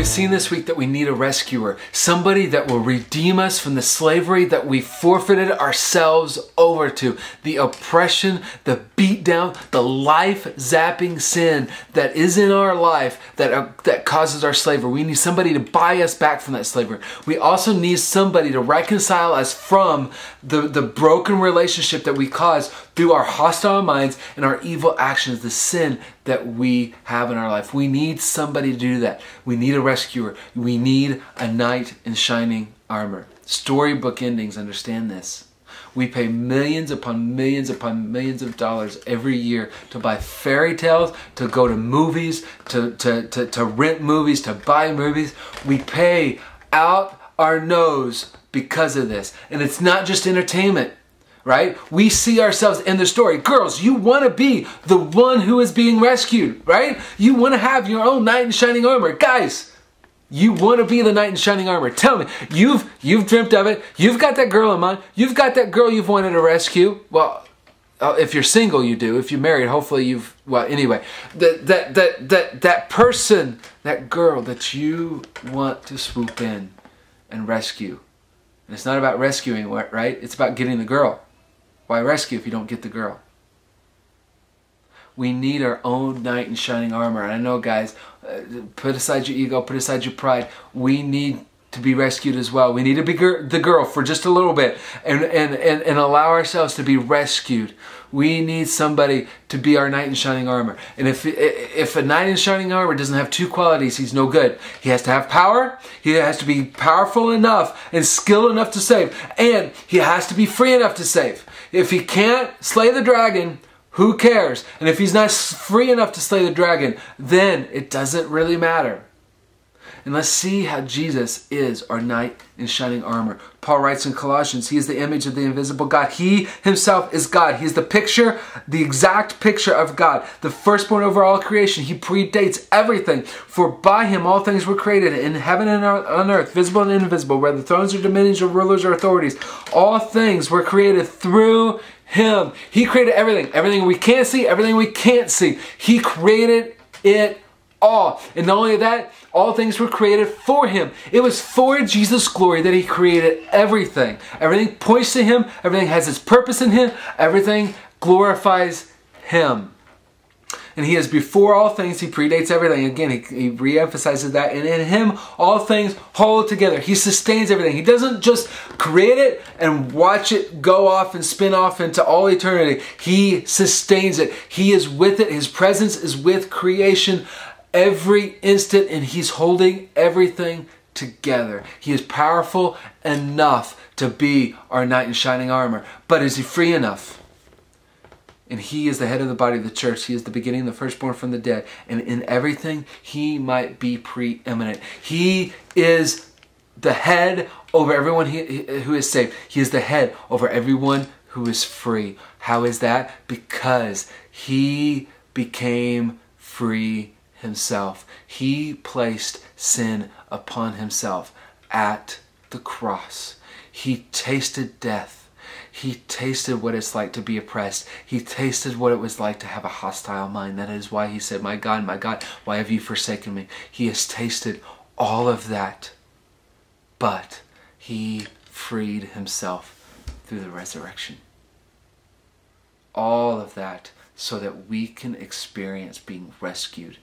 We've seen this week that we need a rescuer, somebody that will redeem us from the slavery that we forfeited ourselves over to, the oppression, the beatdown, the life-zapping sin that is in our life that causes our slavery. We need somebody to buy us back from that slavery. We also need somebody to reconcile us from the broken relationship that we cause through our hostile minds and our evil actions, the sin that we have in our life. We need somebody to do that. We need a rescuer. We need a knight in shining armor. Storybook endings understand this. We pay millions upon millions upon millions of dollars every year to buy fairy tales, to go to movies, to rent movies, to buy movies. We pay out our nose because of this. And it's not just entertainment, right? We see ourselves in the story. Girls, you want to be the one who is being rescued, right? You want to have your own knight in shining armor. Guys, you want to be the knight in shining armor. Tell me, you've dreamt of it. You've got that girl in mind. You've got that girl you've wanted to rescue. Well, if you're single, you do. If you're married, hopefully you've, well, anyway, that person, that girl that you want to swoop in and rescue. And it's not about rescuing, right? It's about getting the girl. Why rescue if you don't get the girl? We need our own knight in shining armor. And I know, guys, put aside your ego, put aside your pride. We need to be rescued as well. We need to be the girl for just a little bit and allow ourselves to be rescued. We need somebody to be our knight in shining armor. And if a knight in shining armor doesn't have two qualities, he's no good. He has to have power. He has to be powerful enough and skilled enough to save. And he has to be free enough to save. If he can't slay the dragon, who cares? And if he's not free enough to slay the dragon, then it doesn't really matter. And let's see how Jesus is our knight in shining armor. Paul writes in Colossians, he is the image of the invisible God. He himself is God. He is the picture, the exact picture of God. The firstborn over all creation. He predates everything. For by him all things were created in heaven and on earth, visible and invisible, whether thrones or dominions or rulers or authorities. All things were created through him. He created everything. Everything we can't see, everything we can't see. He created it all. And not only that, all things were created for him. It was for Jesus' glory that he created everything. Everything points to him. Everything has its purpose in him. Everything glorifies him. And he is before all things. He predates everything. Again, he re-emphasizes that. And in him, all things hold together. He sustains everything. He doesn't just create it and watch it go off and spin off into all eternity. He sustains it. He is with it. His presence is with creation every instant, and he's holding everything together. He is powerful enough to be our knight in shining armor. But is he free enough? And he is the head of the body of the church. He is the beginning, the firstborn from the dead. And in everything, he might be preeminent. He is the head over everyone who is saved. He is the head over everyone who is free. How is that? Because he became free himself. He placed sin upon himself at the cross. He tasted death. He tasted what it's like to be oppressed. He tasted what it was like to have a hostile mind. That is why he said, my God, why have you forsaken me? He has tasted all of that. But he freed himself through the resurrection. All of that so that we can experience being rescued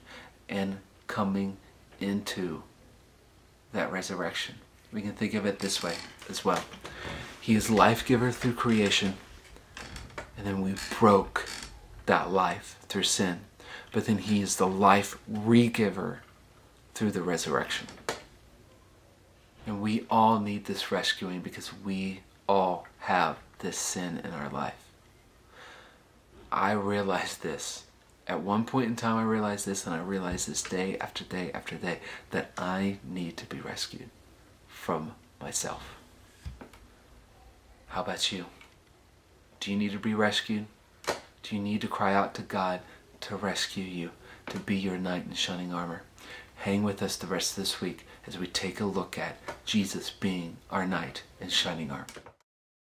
and coming into that resurrection. We can think of it this way as well. He is life giver through creation, and then we broke that life through sin. But then he is the life re-giver through the resurrection. And we all need this rescuing because we all have this sin in our life. I realized this. At one point in time I realized this, and I realized this day after day after day, that I need to be rescued from myself. How about you? Do you need to be rescued? Do you need to cry out to God to rescue you, to be your knight in shining armor? Hang with us the rest of this week as we take a look at Jesus being our knight in shining armor.